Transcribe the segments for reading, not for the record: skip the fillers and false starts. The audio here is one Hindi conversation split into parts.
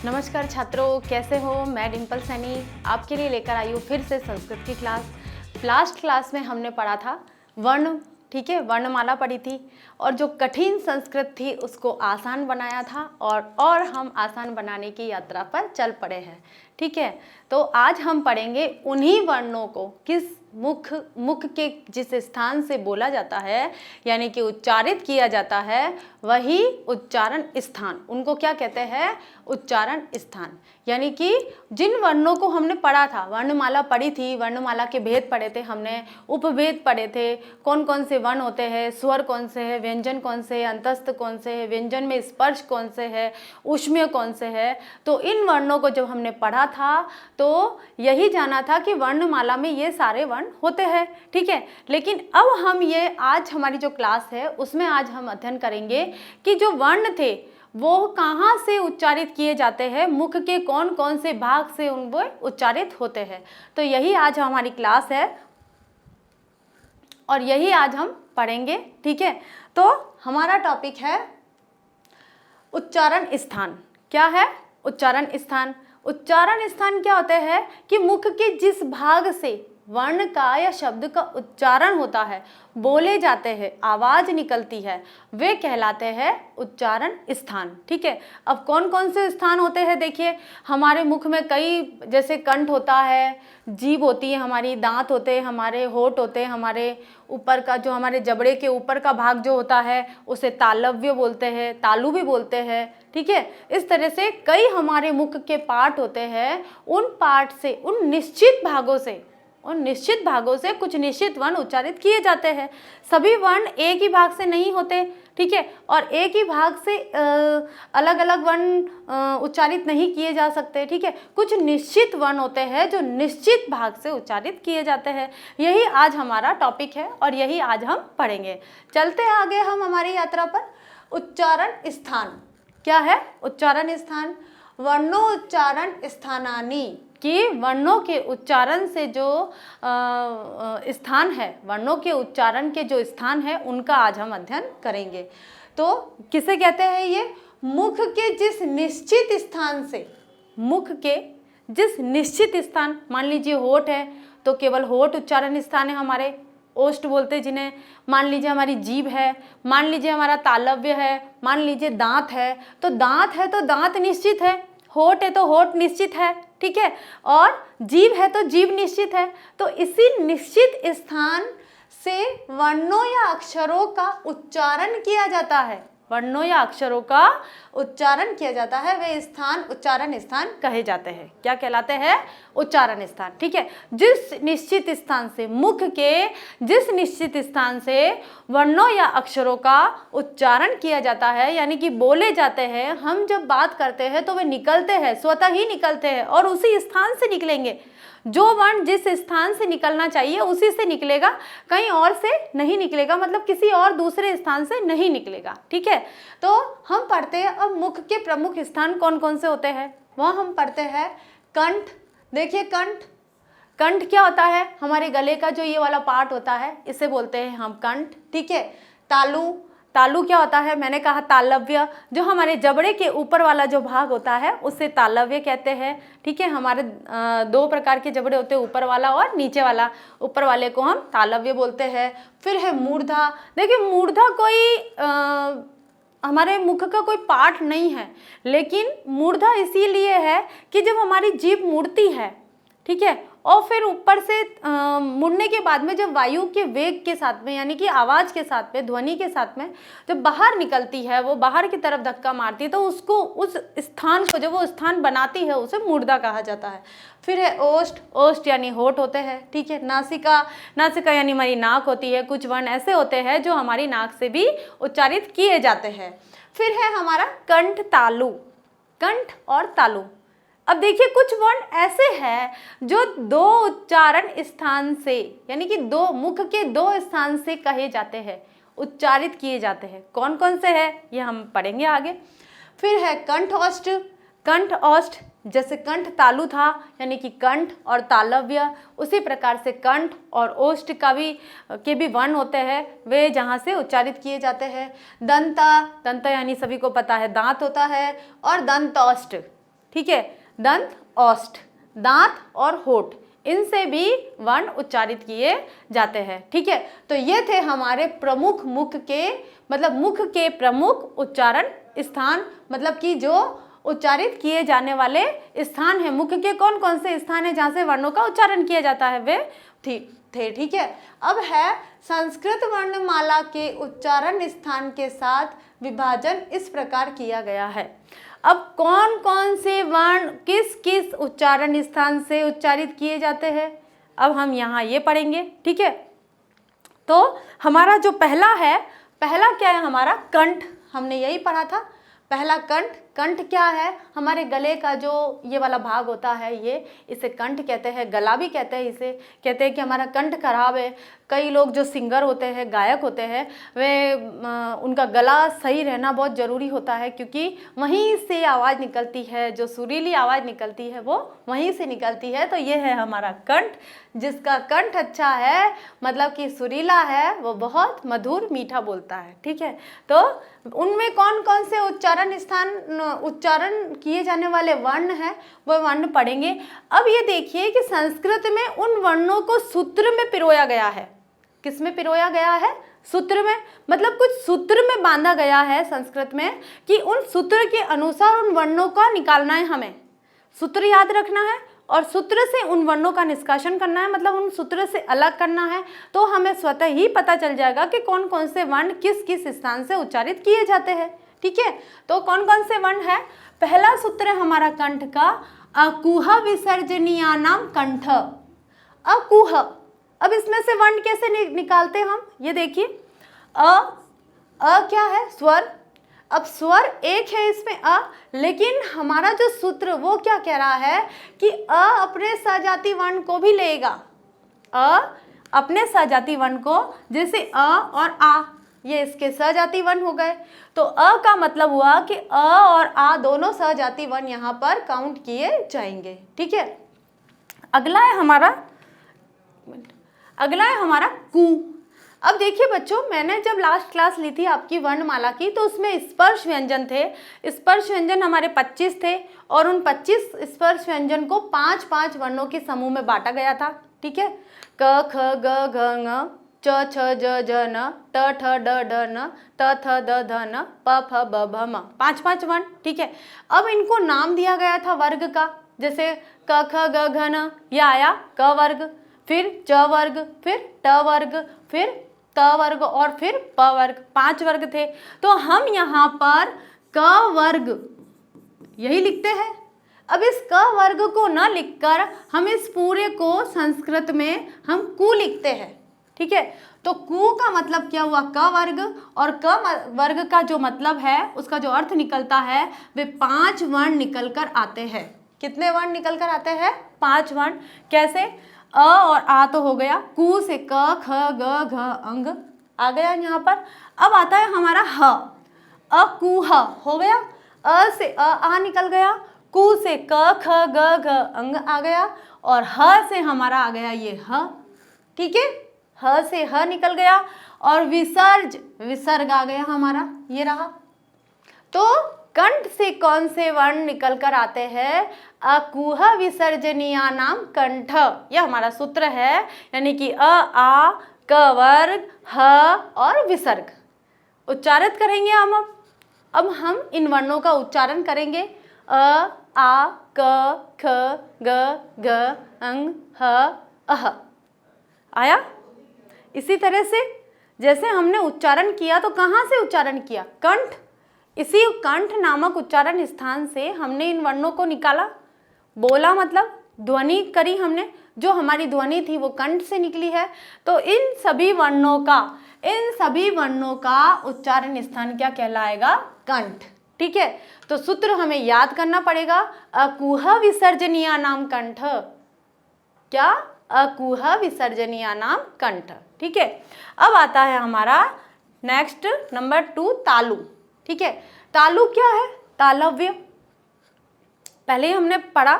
नमस्कार छात्रों, कैसे हो? मैं डिम्पल सैनी आपके लिए लेकर आई हूँ फिर से संस्कृत की क्लास। लास्ट क्लास में हमने पढ़ा था वर्ण, ठीक है, वर्णमाला पढ़ी थी और जो कठिन संस्कृत थी उसको आसान बनाया था और हम आसान बनाने की यात्रा पर चल पड़े हैं, ठीक है। तो आज हम पढ़ेंगे उन्हीं वर्णों को किस मुख के जिस स्थान से बोला जाता है यानी कि उच्चारित किया जाता है वही उच्चारण स्थान, उनको क्या कहते हैं? उच्चारण स्थान। यानी कि जिन वर्णों को हमने पढ़ा था, वर्णमाला पढ़ी थी, वर्णमाला के भेद पढ़े थे हमने, उपभेद पढ़े थे, कौन कौन से वर्ण होते हैं, स्वर कौन से है, व्यंजन कौन से है, अंतस्थ कौन से है, व्यंजन में स्पर्श कौन से है, ऊष्मीय कौन से है। तो इन वर्णों को जब हमने पढ़ा था तो यही जाना था कि वर्णमाला में ये सारे वर्ण होते हैं, ठीक है। लेकिन अब हम ये आज हमारी जो क्लास है उसमें आज हम अध्ययन करेंगे कि जो वर्ण थे वो कहाँ से उच्चारित किए जाते हैं, मुख के कौन कौन से भाग से उनको उच्चारित होते हैं। तो यही आज हमारी क्लास है और यही आज हम पढ़ेंगे, ठीक है। तो हमारा टॉपिक है उच्चारण स्थान। क्या है उच्चारण स्थान? उच्चारण स्थान क्या होते हैं कि मुख के जिस भाग से वर्ण का या शब्द का उच्चारण होता है, बोले जाते हैं, आवाज निकलती है, वे कहलाते हैं उच्चारण स्थान, ठीक है। अब कौन कौन से स्थान होते हैं? देखिए, हमारे मुख में कई, जैसे कंठ होता है, जीभ होती है हमारी, दांत होते हैं हमारे, होठ होते हैं हमारे, ऊपर का जो हमारे जबड़े के ऊपर का भाग जो होता है उसे तालव्य बोलते हैं, तालु भी बोलते हैं, ठीक है। इस तरह से कई हमारे मुख के पार्ट होते हैं, उन पार्ट से, उन निश्चित भागों से कुछ निश्चित वर्ण उच्चारित किए जाते हैं। सभी वर्ण एक ही भाग से नहीं होते, ठीक है, और एक ही भाग से अलग अलग वर्ण उच्चारित नहीं किए जा सकते, ठीक है। कुछ निश्चित वर्ण होते हैं जो निश्चित भाग से उच्चारित किए जाते हैं। यही आज हमारा टॉपिक है और यही आज हम पढ़ेंगे। चलते हैं आगे हम हमारी यात्रा पर। उच्चारण स्थान क्या है? उच्चारण स्थान वर्णोच्चारण स्थानानि, कि वर्णों के उच्चारण से जो स्थान है, वर्णों के उच्चारण के जो स्थान है उनका आज हम अध्ययन करेंगे। तो किसे कहते हैं ये? मुख के जिस निश्चित स्थान से, मुख के जिस निश्चित स्थान, मान लीजिए होठ है तो केवल होठ उच्चारण स्थान है हमारे, ओष्ठ बोलते हैं जिन्हें। मान लीजिए हमारी जीभ है, मान लीजिए हमारा तालव्य है, मान लीजिए दांत है तो दांत निश्चित है, होठ है तो होठ निश्चित है, ठीक है, और जीभ है तो जीभ निश्चित है। तो इसी निश्चित स्थान से वर्णों या अक्षरों का उच्चारण किया जाता है, वर्णों या अक्षरों का उच्चारण किया जाता है, वे स्थान उच्चारण स्थान कहे जाते हैं। क्या कहलाते हैं? उच्चारण स्थान, ठीक है। जिस निश्चित स्थान से, मुख के जिस निश्चित स्थान से वर्णों या अक्षरों का उच्चारण किया जाता है, यानी कि बोले जाते हैं, हम जब बात करते हैं तो वे निकलते हैं, स्वतः ही निकलते हैं और उसी स्थान से निकलेंगे। जो वर्ण जिस स्थान से निकलना चाहिए उसी से निकलेगा, कहीं और से नहीं निकलेगा, मतलब किसी और दूसरे स्थान से नहीं निकलेगा, ठीक है। तो हम पढ़ते हैं अब मुख के प्रमुख स्थान कौन कौन से होते हैं। वह हम पढ़ते हैं कंठ। देखिए कंठ क्या होता है? हमारे गले का जो ये वाला पार्ट होता है इसे बोलते हैं हम कंठ, ठीक है। तालु क्या होता है? मैंने कहा तालव्य, जो हमारे जबड़े के ऊपर वाला जो भाग होता है उसे तालव्य कहते हैं, ठीक है। हमारे दो प्रकार के जबड़े होते हैं, ऊपर वाला और नीचे वाला। ऊपर वाले को हम तालव्य बोलते हैं। फिर है मूर्धा। देखिए मूर्धा कोई हमारे मुख का कोई पार्ट नहीं है, लेकिन मूर्धा इसीलिए है कि जब हमारी जीभ मुड़ती है, ठीक है, और फिर ऊपर से मुड़ने के बाद में जब वायु के वेग के साथ में, यानी कि आवाज़ के साथ में, ध्वनि के साथ में जब बाहर निकलती है, वो बाहर की तरफ धक्का मारती है, तो उसको, उस स्थान को जब वो स्थान बनाती है उसे मूर्धा कहा जाता है। फिर है ओष्ठ यानी होठ होते हैं, ठीक है। नासिका यानी हमारी नाक होती है। कुछ वर्ण ऐसे होते हैं जो हमारी नाक से भी उच्चारित किए जाते हैं। फिर है हमारा कंठ और तालु। अब देखिए कुछ वर्ण ऐसे हैं जो दो उच्चारण स्थान से, यानी कि दो मुख के दो स्थान से कहे जाते हैं, उच्चारित किए जाते हैं। कौन कौन से हैं ये हम पढ़ेंगे आगे। फिर है कंठ औष्ठ, जैसे कंठ तालु था यानी कि कंठ और तालव्य, उसी प्रकार से कंठ और ओष्ठ के भी वर्ण होते हैं, वे जहाँ से उच्चारित किए जाते हैं। दंता यानी सभी को पता है दांत होता है, और दंतौष्ठ, ठीक है, दंत, ओष्ठ, दांत और होठ, इनसे भी वर्ण उच्चारित किए जाते हैं। ठीक है, तो ये थे हमारे प्रमुख मुख के मतलब मुख के प्रमुख उच्चारण स्थान, मतलब कि जो उच्चारित किए जाने वाले स्थान है। मुख के कौन कौन से स्थान है जहाँ से वर्णों का उच्चारण किया जाता है, वे थे। ठीक है, अब है संस्कृत वर्णमाला के उच्चारण स्थान के साथ विभाजन इस प्रकार किया गया है। अब कौन कौन से वर्ण किस किस उच्चारण स्थान से उच्चारित किए जाते हैं, अब हम यहाँ ये पढ़ेंगे। ठीक है, तो हमारा जो पहला है, पहला क्या है हमारा, कंठ, हमने यही पढ़ा था। पहला कंठ, कंठ क्या है, हमारे गले का जो ये वाला भाग होता है, ये इसे कंठ कहते हैं, गला भी कहते हैं इसे। कहते हैं कि हमारा कंठ खराब है, कई लोग जो सिंगर होते हैं, गायक होते हैं, वे उनका गला सही रहना बहुत ज़रूरी होता है, क्योंकि वहीं से आवाज़ निकलती है, जो सुरीली आवाज़ निकलती है वो वहीं से निकलती है। तो ये है हमारा कंठ, जिसका कंठ अच्छा है मतलब कि सुरीला है, वो बहुत मधुर मीठा बोलता है। ठीक है, तो उनमें कौन कौन से उच्चारण किए जाने वाले वर्ण हैं, वो वर्ण पढ़ेंगे। अब ये देखिए कि संस्कृत में उन वर्णों को सूत्र में पिरोया गया है। किस में पिरोया गया है, सूत्र में, मतलब कुछ सूत्र में बांधा गया है संस्कृत में, कि उन सूत्र के अनुसार उन वर्णों का निकालना है, हमें सूत्र याद रखना है और सूत्र से उन वर्णों का निष्कासन करना है, मतलब उन सूत्र से अलग करना है। तो हमें स्वतः ही पता चल जाएगा कि कौन कौन से वर्ण किस किस स्थान से उच्चारित किए जाते हैं। ठीक है, तो कौन कौन से वर्ण है, पहला सूत्र है हमारा कंठ का, अकुह विसर्जनीयानाम कंठ, अकुह। अब इसमें से वर्ण कैसे निकालते हैं हम, ये देखिए, अ क्या है, स्वर। अब स्वर एक है इसमें अ, लेकिन हमारा जो सूत्र वो क्या कह रहा है कि अ अपने सजाती वर्ण को भी लेगा, अ अपने सजाती वर्ण को, जैसे अ और आ, ये इसके सजाती वर्ण हो गए। तो अ का मतलब हुआ कि अ और आ दोनों सजाती वर्ण यहाँ पर काउंट किए जाएंगे। ठीक है, अगला है हमारा कु। अब देखिए बच्चों, मैंने जब लास्ट क्लास ली थी आपकी वर्णमाला की, तो उसमें स्पर्श व्यंजन थे। स्पर्श व्यंजन हमारे 25 थे और उन 25 स्पर्श व्यंजन को 5-5 वर्णों के समूह में बांटा गया था। ठीक है, क ख ग घ ङ, च छ ज झ न, ट ठ ड ढ न, त थ द ध न, प फ ब भ म, 5-5 वर्ण। ठीक है, अब इनको नाम दिया गया था वर्ग का, जैसे क ख ग घ न, यह आया क वर्ग, फिर च वर्ग, फिर ट वर्ग, फिर त वर्ग और फिर प वर्ग, 5 वर्ग थे। तो हम यहाँ पर क वर्ग यही लिखते हैं। अब इस क वर्ग को न लिखकर हम इस पूरे को संस्कृत में हम कु लिखते हैं। ठीक है, तो कु का मतलब क्या हुआ, क वर्ग, और क वर्ग का जो मतलब है, उसका जो अर्थ निकलता है, वे 5 वर्ण निकल कर आते हैं। कितने वर्ण निकल कर आते हैं, 5 वर्ण। कैसे, अ और आ तो हो गया, कु से क ख ग घ अंग आ गया यहाँ पर। अब आता है हमारा ह, अकुह हो गया, अ से आ निकल गया, कु से क ख ग घ अंग आ गया, और ह से हमारा आ गया ये ह। ठीक है, ह से ह निकल गया, और विसर्ग आ गया हमारा, ये रहा। तो कंठ से कौन से वर्ण निकल कर आते हैं, अकुह विसर्जनीयानाम कंठ, यह हमारा सूत्र है, यानी कि अ आ क वर्ग ह और विसर्ग उच्चारित करेंगे हम। अब हम इन वर्णों का उच्चारण करेंगे, अ आ क ख ग घ अंग ह अह, आया। इसी तरह से जैसे हमने उच्चारण किया, तो कहाँ से उच्चारण किया, कंठ, इसी कंठ नामक उच्चारण स्थान से हमने इन वर्णों को निकाला, बोला मतलब ध्वनि करी हमने, जो हमारी ध्वनि थी वो कंठ से निकली है। तो इन सभी वर्णों का उच्चारण स्थान क्या कहलाएगा, कंठ। ठीक है, तो सूत्र हमें याद करना पड़ेगा, अकुह विसर्जनीयानाम कंठ, क्या, अकुह विसर्जनीयानाम कंठ। ठीक है, अब आता है हमारा नेक्स्ट नंबर 2, तालु। ठीक है, तालु क्या है, तालव्य। पहले ही हमने पढ़ा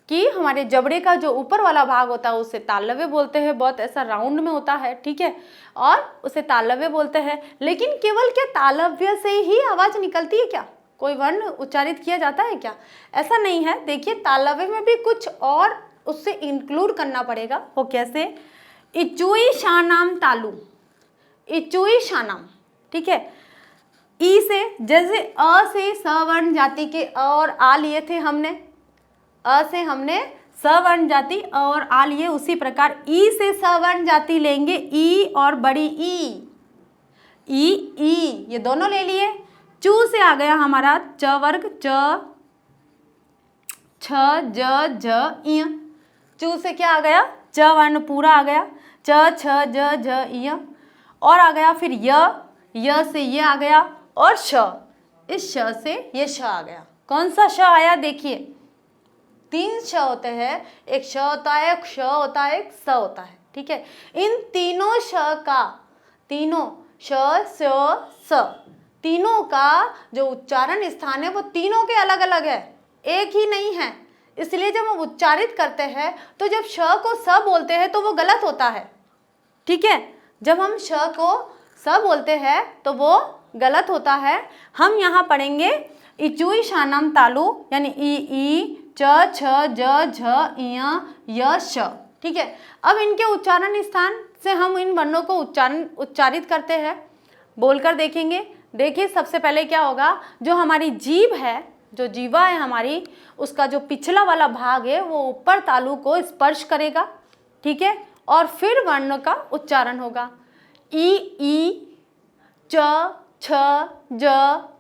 कि हमारे जबड़े का जो ऊपर वाला भाग होता है उसे तालव्य बोलते हैं, बहुत ऐसा राउंड में होता है। ठीक है, और उसे तालव्य बोलते हैं। लेकिन केवल क्या तालव्य से ही आवाज निकलती है क्या, कोई वर्ण उच्चारित किया जाता है क्या? ऐसा नहीं है। देखिए तालव्य में भी कुछ और उससे इंक्लूड करना पड़ेगा। वो कैसे? इचुई शानाम तालु, इचुई शानाम, ठीक है। ई से, जैसे अ से स वर्ण जाति के अ और आ लिए थे हमने, अ से हमने स वर्ण जाति अ और आ लिए, उसी प्रकार ई से स वर्ण जाति लेंगे, ई और बड़ी ई, ई ये दोनों ले लिए। चू से आ गया हमारा च वर्ग, च छ ज झ इय, चू से क्या आ गया? च वर्ण पूरा आ गया, च छ ज झ इय। और आ गया फिर य से ये आ गया, और श, इस श से ये श आ गया। कौन सा श आया? देखिए 3 श होते हैं, एक श होता है, एक श होता है, एक स होता है, ठीक है। इन तीनों श का, तीनों श स तीनों का जो उच्चारण स्थान है वो तीनों के अलग अलग है, एक ही नहीं है। इसलिए जब हम उच्चारित करते हैं तो जब श को स बोलते हैं तो वो गलत होता है, ठीक है। जब हम श को स बोलते हैं तो वो गलत होता है। हम यहाँ पढ़ेंगे इचुई शानाम तालु, यानी ई च छ ज झ इय य श, ठीक है। अब इनके उच्चारण स्थान से हम इन वर्णों को उच्चारित करते हैं, बोलकर देखेंगे। देखिए सबसे पहले क्या होगा, जो हमारी जीभ है, जो जीवा है हमारी, उसका जो पिछला वाला भाग है वो ऊपर तालु को स्पर्श करेगा, ठीक है। और फिर वर्ण का उच्चारण होगा, ई च छ ज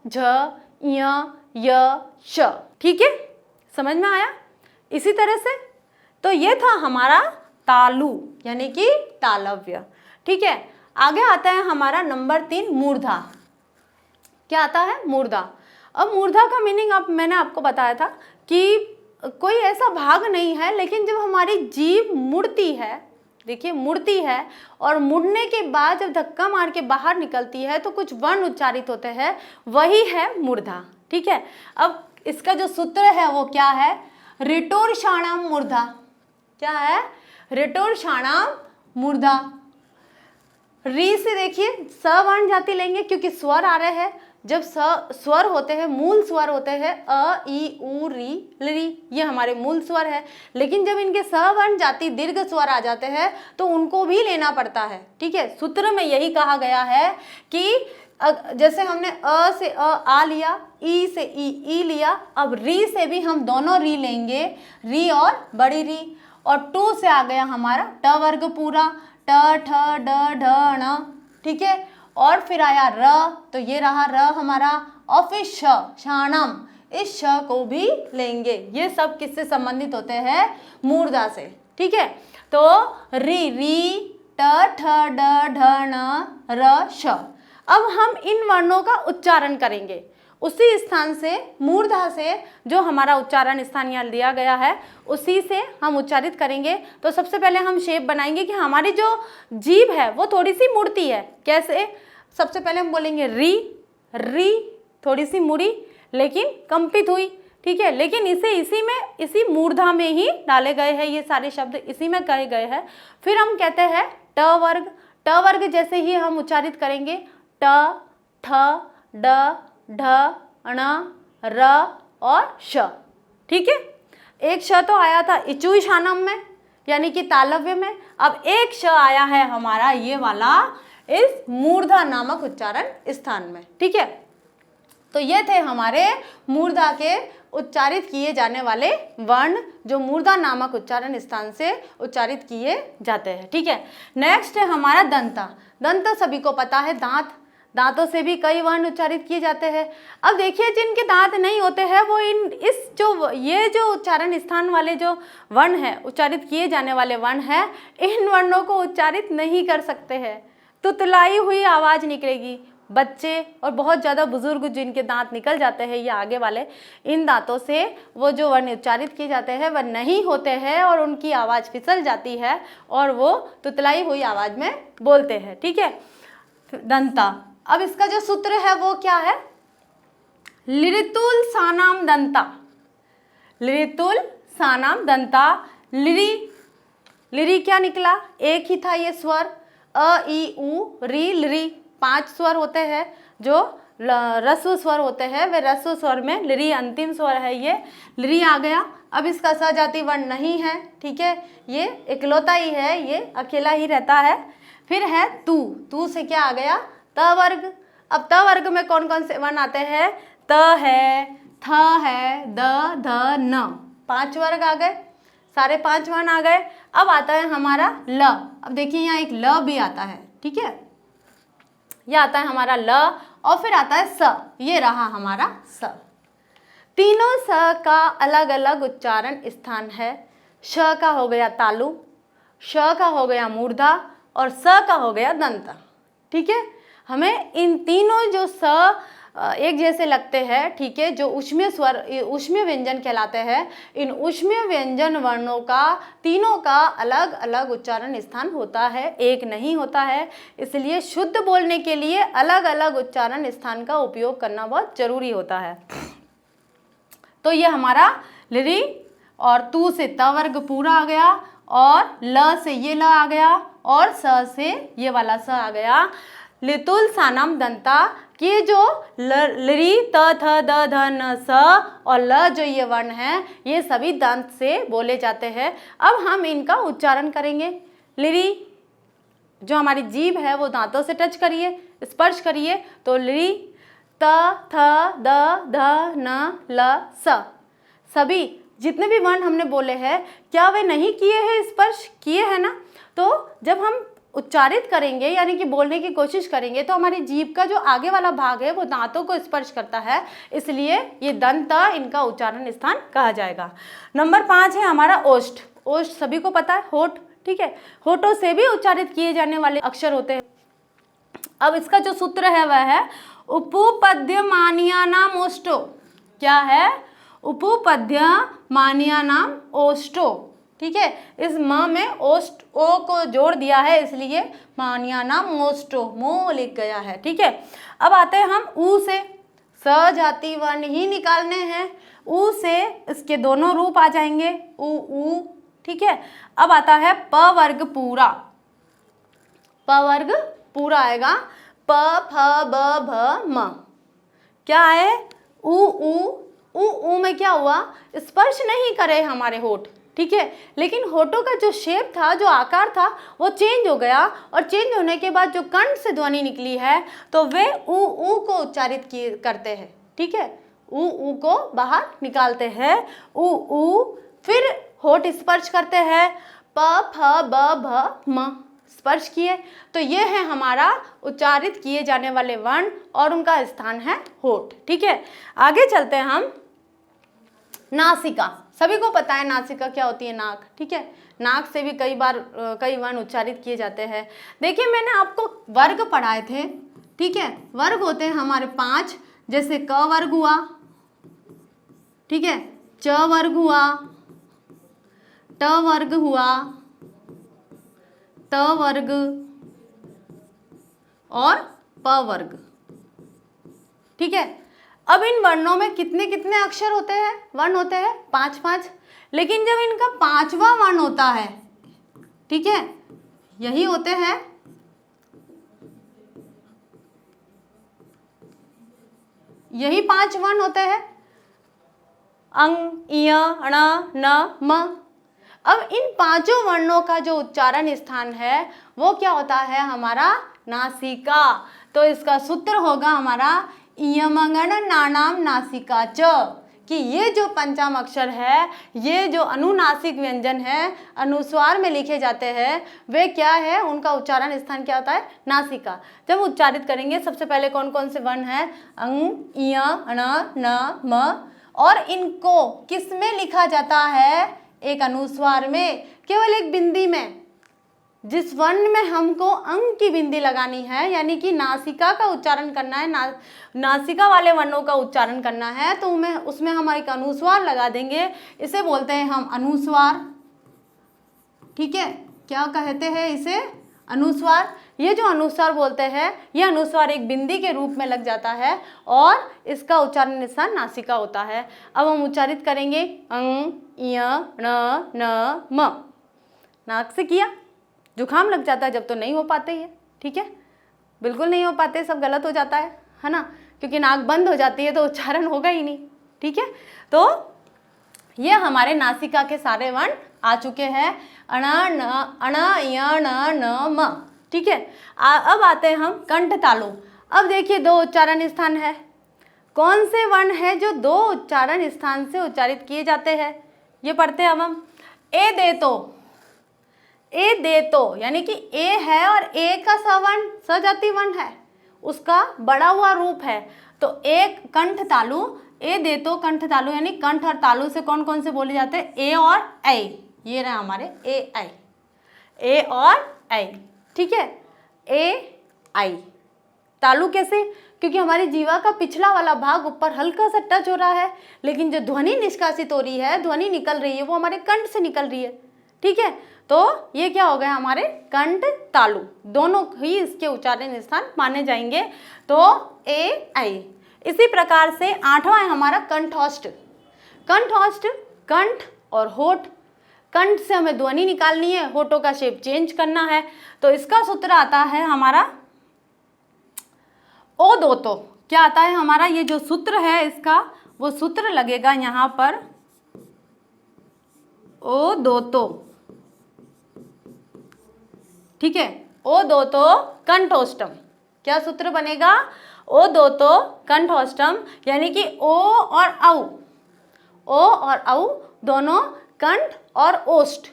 झ इय य श, ठीक है। समझ में आया? इसी तरह से तो ये था हमारा तालु यानी कि तालव्य, ठीक है। आगे आता है हमारा नंबर 3 मूर्धा। क्या आता है? मूर्धा। अब मूर्धा का मीनिंग मैंने आपको बताया था कि कोई ऐसा भाग नहीं है, लेकिन जब हमारी जीभ मुड़ती है, देखिए मुड़ती है, और मुड़ने के बाद जब धक्का मार के बाहर निकलती है तो कुछ वर्ण उच्चारित होते हैं, वही है मूर्धा, ठीक है। अब इसका जो सूत्र है वो क्या है? ऋटोर्षाणाम मूर्धा। क्या है? ऋटोर्षाणाम मूर्धा। री से देखिए स वर्ण जाति लेंगे क्योंकि स्वर आ रहे हैं। जब स्वर होते हैं, मूल स्वर होते हैं अ ई उ री ली, ये हमारे मूल स्वर है। लेकिन जब इनके स वर्ण जाति दीर्घ स्वर आ जाते हैं तो उनको भी लेना पड़ता है, ठीक है। सूत्र में यही कहा गया है कि जैसे हमने अ से आ लिया, ई से ई लिया, अब री से भी हम दोनों री लेंगे, री और बड़ी री। और टू से आ गया हमारा ट वर्ग पूरा, ट ठ ड ढ ण, ठीक है। और फिर आया र, तो ये रहा र हमारा, और फिर श, शाणम, इस श को भी लेंगे। ये सब किससे संबंधित होते हैं? मूर्धा से, ठीक है। तो री ट ठ ड ढ ण र श। अब हम इन वर्णों का उच्चारण करेंगे उसी स्थान से, मूर्धा से, जो हमारा उच्चारण स्थान यहाँ दिया गया है उसी से हम उच्चारित करेंगे। तो सबसे पहले हम शेप बनाएंगे कि हमारी जो जीभ है वो थोड़ी सी मुड़ती है। कैसे? सबसे पहले हम बोलेंगे री थोड़ी सी मुड़ी लेकिन कंपित हुई, ठीक है। लेकिन इसी मूर्धा में ही डाले गए हैं, ये सारे शब्द इसी में कहे गए हैं। फिर हम कहते हैं ट वर्ग जैसे ही हम उच्चारित करेंगे, ट ठ ड ढ ण र और श, ठीक है। एक श तो आया था इचुई शानम में यानी कि तालव्य में, अब एक श आया है हमारा ये वाला इस मूर्धा नामक उच्चारण स्थान में, ठीक है। तो ये थे हमारे मूर्धा के उच्चारित किए जाने वाले वर्ण जो मूर्धा नामक उच्चारण स्थान से उच्चारित किए जाते हैं, ठीक है। नेक्स्ट है हमारा दंता। दंत सभी को पता है, दांतों से भी कई वर्ण उच्चारित किए जाते हैं। अब देखिए जिनके दांत नहीं होते हैं वो ये जो उच्चारण स्थान वाले जो वर्ण है, उच्चारित किए जाने वाले वर्ण है, इन वर्णों को उच्चारित नहीं कर सकते हैं। तुतलाई हुई आवाज निकलेगी। बच्चे और बहुत ज़्यादा बुजुर्ग जिनके दांत निकल जाते हैं, ये आगे वाले, इन दांतों से वो जो वर्ण उच्चारित किए जाते हैं वह नहीं होते हैं और उनकी आवाज़ फिसल जाती है और वो तुतलाई हुई आवाज़ में बोलते हैं, ठीक है। दंता। अब इसका जो सूत्र है वो क्या है? लिरितुल सानाम दंता। लिरितुल सानाम दंता। लिरी क्या निकला? एक ही था ये स्वर, अ ई उ री लिरी, 5 स्वर होते हैं जो रस्व स्वर होते हैं वे रस्व स्वर में लिरी अंतिम स्वर है, ये लिरी आ गया। अब इसका सजाति वर्ण नहीं है, ठीक है, ये इकलौता ही है, ये अकेला ही रहता है। फिर है तू, तू से क्या आ गया, त वर्ग। अब त वर्ग में कौन कौन से वर्ण आते हैं, त है, थ है, द, ध, न, 5 वर्ग आ गए, सारे 5 वर्ण आ गए। अब आता है हमारा ल। अब देखिए यहाँ एक ल भी आता है, ठीक है, यह आता है हमारा ल, और फिर आता है स, ये रहा हमारा स। तीनों स का अलग अलग उच्चारण स्थान है। श का हो गया तालु, श का हो गया मूर्धा, और स का हो गया दंता, ठीक है। हमें इन तीनों जो स एक जैसे लगते हैं, ठीक है, जो ऊष्मीय स्वर, ऊष्मीय व्यंजन कहलाते हैं, इन ऊष्मीय व्यंजन वर्णों का तीनों का अलग अलग उच्चारण स्थान होता है, एक नहीं होता है। इसलिए शुद्ध बोलने के लिए अलग अलग उच्चारण स्थान का उपयोग करना बहुत जरूरी होता है। तो ये हमारा लिरी और तू से त वर्ग पूरा आ गया, और ल से ये ल आ गया, और स से ये वाला स आ गया। लितुल सानम दंता कि जो लिरी त थ द ध न स और ल जो ये वर्ण हैं, ये सभी दंत से बोले जाते हैं। अब हम इनका उच्चारण करेंगे। लिरी, जो हमारी जीभ है वो दांतों से टच करिए, स्पर्श करिए, तो लिरी त थ द ध न ल स, सभी जितने भी वर्ण हमने बोले हैं, क्या वे नहीं किए हैं, स्पर्श किए हैं ना। तो जब हम उच्चारित करेंगे यानी कि बोलने की कोशिश करेंगे, तो हमारी जीभ का जो आगे वाला भाग है वो दांतों को स्पर्श करता है, इसलिए ये दंत इनका उच्चारण स्थान कहा जाएगा। नंबर 5 है हमारा ओष्ठ। ओष्ठ सभी को पता है, होठ, ठीक है, होठों से भी उच्चारित किए जाने वाले अक्षर होते हैं। अब इसका जो सूत्र है वह है उपपद्यमानीयानाम ओष्ठो। क्या है, उपपद्यमानीयानाम ओष्ठो, ठीक है। इस म में ओष्ठ ओ को जोड़ दिया है, इसलिए मानियानाम ओष्ठो, मो लिख गया है, ठीक है। अब आते हैं हम ऊ से। स जाति वर्ण ही निकालने हैं। ऊ से इसके दोनों रूप आ जाएंगे, ऊ ऊ, ठीक है। अब आता है प वर्ग पूरा। प वर्ग पूरा आएगा, प फ ब भ म। क्या है, ऊ ऊ ऊ ऊ में क्या हुआ, स्पर्श नहीं करे हमारे होठ, ठीक है, लेकिन होठों का जो शेप था, जो आकार था, वो चेंज हो गया, और चेंज होने के बाद जो कंठ से ध्वनि निकली है, तो वे ऊ ऊ को उच्चारित करते हैं, ठीक है, ऊ ऊ को बाहर निकालते हैं, ऊ ऊ। फिर होठ स्पर्श करते हैं, प फ ब भ म, स्पर्श किए, तो ये है हमारा उच्चारित किए जाने वाले वर्ण, और उनका स्थान है होठ, ठीक है। आगे चलते हैं हम। नासिका, सभी को पता है नासिका क्या होती है, नाक, ठीक है। नाक से भी कई बार कई वर्ण उच्चारित किए जाते हैं। देखिए मैंने आपको वर्ग पढ़ाए थे, ठीक है, वर्ग होते हैं हमारे 5, जैसे क वर्ग हुआ, ठीक है, च वर्ग हुआ, ट वर्ग हुआ, त वर्ग और प वर्ग, ठीक है। अब इन वर्णों में कितने कितने अक्षर होते हैं, वर्ण होते हैं 5-5, लेकिन जब इनका 5वां वर्ण होता है, ठीक है, यही होते हैं, यही 5 वर्ण होते हैं, अंग, इय, ण, न, म। अब इन 5 वर्णों का जो उच्चारण स्थान है वो क्या होता है, हमारा नासिका। तो इसका सूत्र होगा हमारा इयमंगण नानाम नासिका च, कि ये जो पंचम अक्षर है, ये जो अनुनासिक व्यंजन है, अनुस्वार में लिखे जाते हैं, वे क्या है, उनका उच्चारण स्थान क्या होता है, नासिका। जब उच्चारित करेंगे सबसे पहले कौन कौन से वर्ण है, अंग, इय, ण, न, म, और इनको किस में लिखा जाता है, एक अनुस्वार में, केवल एक बिंदी में। जिस वर्ण में हमको अंग की बिंदी लगानी है, यानी कि नासिका का उच्चारण करना है, नासिका वाले वर्णों का उच्चारण करना है, तो उसमें हम एक अनुस्वार लगा देंगे, इसे बोलते हैं हम अनुस्वार, ठीक है। क्या कहते हैं इसे, अनुस्वार। ये जो अनुस्वार बोलते हैं, ये अनुस्वार एक बिंदी के रूप में लग जाता है, और इसका उच्चारण स्थान नासिका होता है। अब हम उच्चारित करेंगे अंग, इय, ण, न, म। नाक से किया, जुकाम लग जाता है जब, तो नहीं हो पाते ही है, ठीक है, बिल्कुल नहीं हो पाते, सब गलत हो जाता है ना। क्योंकि नाक बंद हो जाती है तो उच्चारण होगा ही नहीं। ठीक है, तो ये हमारे नासिका के सारे वर्ण आ चुके हैं, अण न अण य न न म। ठीक है, अब आते हैं हम कंठ तालु। अब देखिए 2 उच्चारण स्थान है। कौन से वर्ण है जो 2 उच्चारण स्थान से उच्चारित किए जाते हैं, ये पढ़ते हैं अब हम। ए दे तो, ए दे तो यानी कि ए है और ए का सवर्ण सजाति वर्ण है, उसका बड़ा हुआ रूप है। तो एक कंठ तालु, ए दे तो कंठ तालु यानी कंठ और तालु से कौन कौन से बोले जाते हैं, ए और ऐ। ये रहे हमारे ए ऐ, ए और ऐ। ठीक है, ए ऐ। तालु कैसे, क्योंकि हमारी जीवा का पिछला वाला भाग ऊपर हल्का सा टच हो रहा है, लेकिन जो ध्वनि निष्कासित हो रही है, ध्वनि निकल रही है, वो हमारे कंठ से निकल रही है। ठीक है, तो ये क्या हो गया हमारे कंठ तालु, दोनों ही इसके उच्चारण स्थान माने जाएंगे। तो ए ऐ। इसी प्रकार से 8वां है हमारा कंठोष्ठ। कंठोष्ठ, कंठ और होठ। कंठ से हमें ध्वनि निकालनी है, होठों का शेप चेंज करना है, तो इसका सूत्र आता है हमारा ओ दो तो। क्या आता है हमारा, ये जो सूत्र है इसका, वो सूत्र लगेगा यहाँ पर ओ दो तो। ठीक है, ओ दो तो कंठोष्टम। क्या सूत्र बनेगा, ओ दो तो कंठोष्टम, यानी कि ओ और औ, ओ और औ दोनों कंठ और ओष्ठ,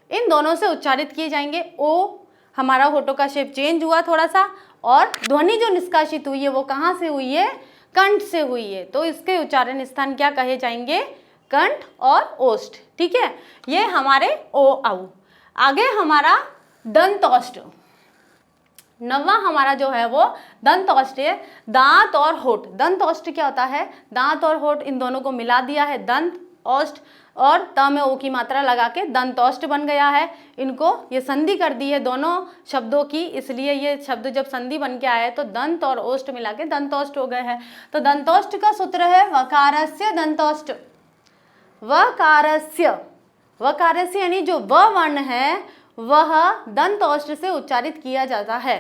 इन दोनों से उच्चारित किए जाएंगे। ओ हमारा होठों का शेप चेंज हुआ थोड़ा सा, और ध्वनि जो निष्कासित हुई है वो कहाँ से हुई है, कंठ से हुई है, तो इसके उच्चारण स्थान क्या कहे जाएंगे, कंठ और ओष्ठ। ठीक है, ये हमारे ओ औ। आगे हमारा दंतोष्ठ। 9वां हमारा जो है वो दंतोष्ठ है, दांत और होठ। दंतोष्ठ क्या होता है, दांत और होठ इन दोनों को मिला दिया है, दंत ओष्ठ, और त में ओ की मात्रा लगा के दंतोष्ठ बन गया है। इनको ये संधि कर दी है दोनों शब्दों की, इसलिए ये शब्द जब संधि बन के आए तो दंत और ओष्ठ मिला के दंतोष्ठ हो गए हैं। तो दंतोष्ठ का सूत्र है वकारस्य दंतोष्ठ। वकारस्य, वकारस्य यानी जो व वर्ण है वह दंतोष्ठ से उच्चारित किया जाता है।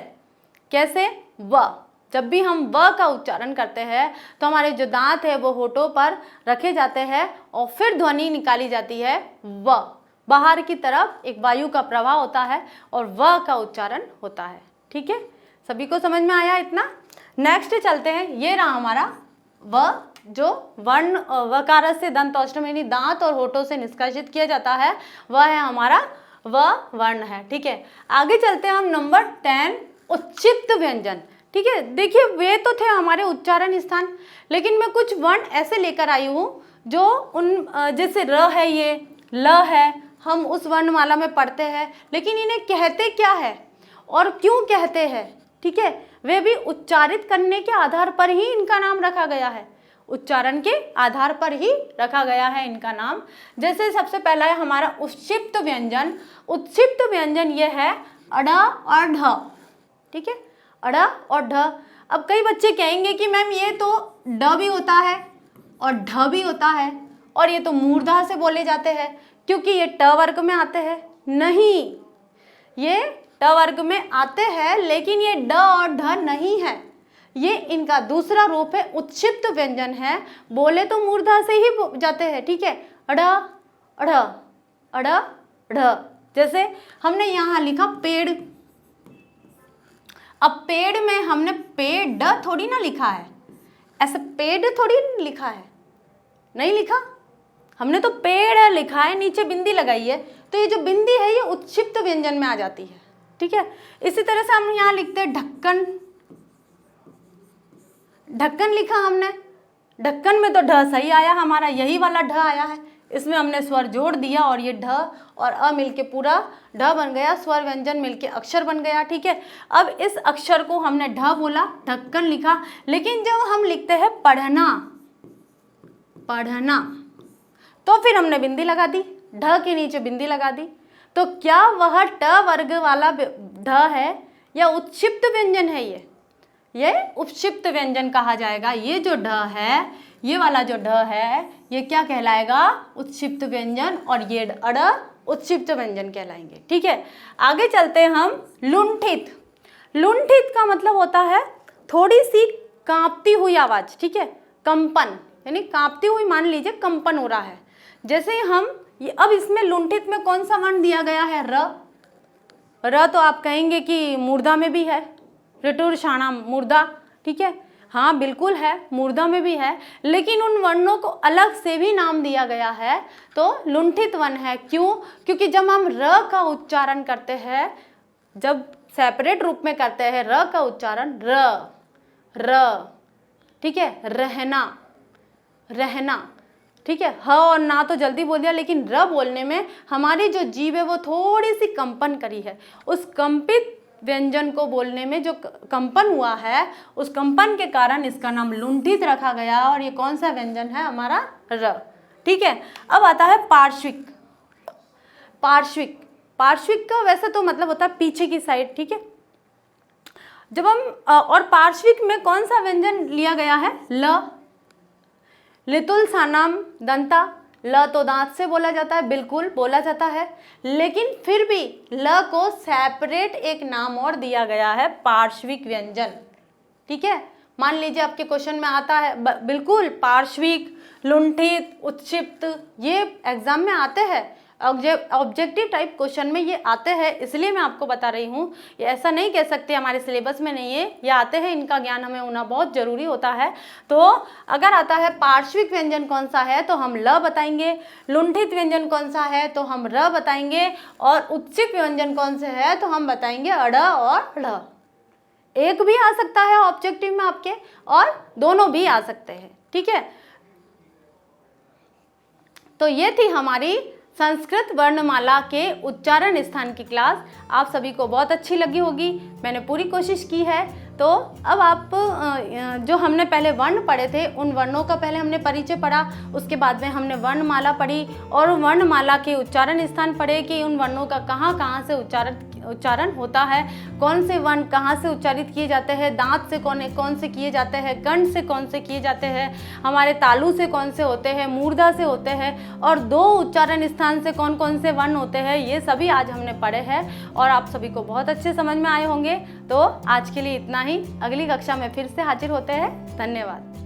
कैसे, व, जब भी हम व का उच्चारण करते हैं तो हमारे जो दांत है वो होठों पर रखे जाते हैं और फिर ध्वनि निकाली जाती है व। बाहर की तरफ एक वायु का प्रवाह होता है और व का उच्चारण होता है। ठीक है, सभी को समझ में आया इतना। नेक्स्ट चलते हैं, ये रहा हमारा व, जो वर्ण वकार से दंतोष्ठ यानी दांत और होठों से निष्कासित किया जाता है, वह है हमारा व वर्ण है। ठीक है, आगे चलते हैं हम नंबर 10 उच्चिप्त व्यंजन। ठीक है, देखिए वे तो थे हमारे उच्चारण स्थान, लेकिन मैं कुछ वर्ण ऐसे लेकर आई हूँ जो उन जैसे र है, ये ल है, हम उस वर्णमाला में पढ़ते हैं, लेकिन इन्हें कहते क्या है और क्यों कहते हैं। ठीक है, वे भी उच्चारित करने के आधार पर ही इनका नाम रखा गया है, उच्चारण के आधार पर ही रखा गया है इनका नाम। जैसे सबसे पहला है हमारा उच्छिप्त व्यंजन। उच्छिप्त व्यंजन ये है अड़ और ढ। ठीक है, अड़ और ढ। अब कई बच्चे कहेंगे कि मैम ये तो ड भी होता है और ढ भी होता है और ये तो मूर्धा से बोले जाते हैं क्योंकि ये ट वर्ग में आते हैं। नहीं, ये ट वर्ग में आते हैं, लेकिन ये ड और ढ नहीं है, ये इनका दूसरा रूप है, उच्छिप्त व्यंजन है। बोले तो मूर्धा से ही जाते हैं। ठीक है, अड़ अड़ अड़ ढ। जैसे हमने यहाँ लिखा पेड़, अब पेड़ में हमने पेड़ थोड़ी ना लिखा है, ऐसे पेड़ थोड़ी लिखा है, नहीं लिखा, हमने तो पेड़ लिखा है, नीचे बिंदी लगाई है, तो ये जो बिंदी है ये उच्छिप्त व्यंजन में आ जाती है। ठीक है, इसी तरह से हम यहाँ लिखते हैं ढक्कन। ढक्कन लिखा हमने, ढक्कन में तो ढ सही आया हमारा, यही वाला ढ आया है, इसमें हमने स्वर जोड़ दिया और ये ढ और अ मिलके पूरा ढ बन गया, स्वर व्यंजन मिलके अक्षर बन गया। ठीक है, अब इस अक्षर को हमने ढ बोला, ढक्कन लिखा, लेकिन जब हम लिखते हैं पढ़ना, पढ़ना, तो फिर हमने बिंदी लगा दी, ढ के नीचे बिंदी लगा दी। तो क्या वह ट वर्ग वाला ढ है या उत्क्षिप्त व्यंजन है? ये उपक्षिप्त व्यंजन कहा जाएगा। ये जो ढ है, ये वाला जो ढ है, ये क्या कहलाएगा? उत्क्षिप्त व्यंजन, और ये अड़ उत्क्षिप्त व्यंजन कहलाएंगे। ठीक है, आगे चलते हैं हम लुंठित। लुंठित का मतलब होता है थोड़ी सी कांपती हुई आवाज, ठीक है, कंपन, यानी कांपती हुई, मान लीजिए कंपन हो रहा है। जैसे हम अब इसमें लुंठित में कौन सा वर्ण दिया गया है? र तो आप कहेंगे कि मूर्धा में भी है, ऋटुर षाणाम मूर्धा, ठीक है, हाँ बिल्कुल है, मूर्धा में भी है, लेकिन उन वर्णों को अलग से भी नाम दिया गया है तो लुंठित वर्ण है। क्यों? क्योंकि जब हम र का उच्चारण करते हैं, जब सेपरेट रूप में करते हैं र का उच्चारण, र, ठीक है, रहना, ठीक है, ह और ना तो जल्दी बोल दिया, लेकिन र बोलने में हमारी जो जीभ है वो थोड़ी सी कंपन करी है। उस कंपित व्यंजन को बोलने में जो कंपन हुआ है, उस कंपन के कारण इसका नाम लुंठित रखा गया और ये कौन सा व्यंजन है? हमारा र, ठीक है। अब आता है पार्श्विक। पार्श्विक का वैसे तो मतलब होता है पीछे की साइड, ठीक है। जब हम और पार्श्विक में कौन सा व्यंजन लिया गया है? ल। लितुल सानाम दंता, ल तो दांत से बोला जाता है, बिल्कुल बोला जाता है, लेकिन फिर भी ल को सेपरेट एक नाम और दिया गया है, पार्श्विक व्यंजन, ठीक है। मान लीजिए आपके क्वेश्चन में आता है, बिल्कुल पार्श्विक, लुंठित, उत्क्षिप्त, ये एग्जाम में आते हैं, ऑब्जेक्टिव टाइप क्वेश्चन में ये आते हैं, इसलिए मैं आपको बता रही हूँ। ये ऐसा नहीं कह सकते हमारे सिलेबस में नहीं है, ये आते हैं, इनका ज्ञान हमें होना बहुत जरूरी होता है। तो अगर आता है पार्श्विक व्यंजन कौन सा है तो हम ल बताएंगे, लुंठित व्यंजन कौन सा है तो हम र बताएंगे, और उत्क्षिप्त व्यंजन कौन से है तो हम बताएंगे अड़ और ढ़। एक भी आ सकता है ऑब्जेक्टिव में आपके, और दोनों भी आ सकते हैं, ठीक है। तो ये थी हमारी संस्कृत वर्णमाला के उच्चारण स्थान की क्लास। आप सभी को बहुत अच्छी लगी होगी, मैंने पूरी कोशिश की है। तो अब आप जो हमने पहले वर्ण पढ़े थे, उन वर्णों का पहले हमने परिचय पढ़ा, उसके बाद में हमने वर्णमाला पढ़ी और वर्णमाला के उच्चारण स्थान पढ़े कि उन वर्णों का कहाँ कहाँ से उच्चारण होता है, कौन से वर्ण कहाँ से उच्चारित किए जाते हैं, दांत से कौन से किए जाते हैं, कंठ से कौन से किए जाते हैं, हमारे तालु से कौन से होते हैं, मूर्धा से होते हैं, और दो उच्चारण स्थान से कौन कौन से वर्ण होते हैं, ये सभी आज हमने पढ़े हैं और आप सभी को बहुत अच्छे समझ में आए होंगे। तो आज के लिए इतना ही, अगली कक्षा में फिर से हाजिर होते हैं। धन्यवाद।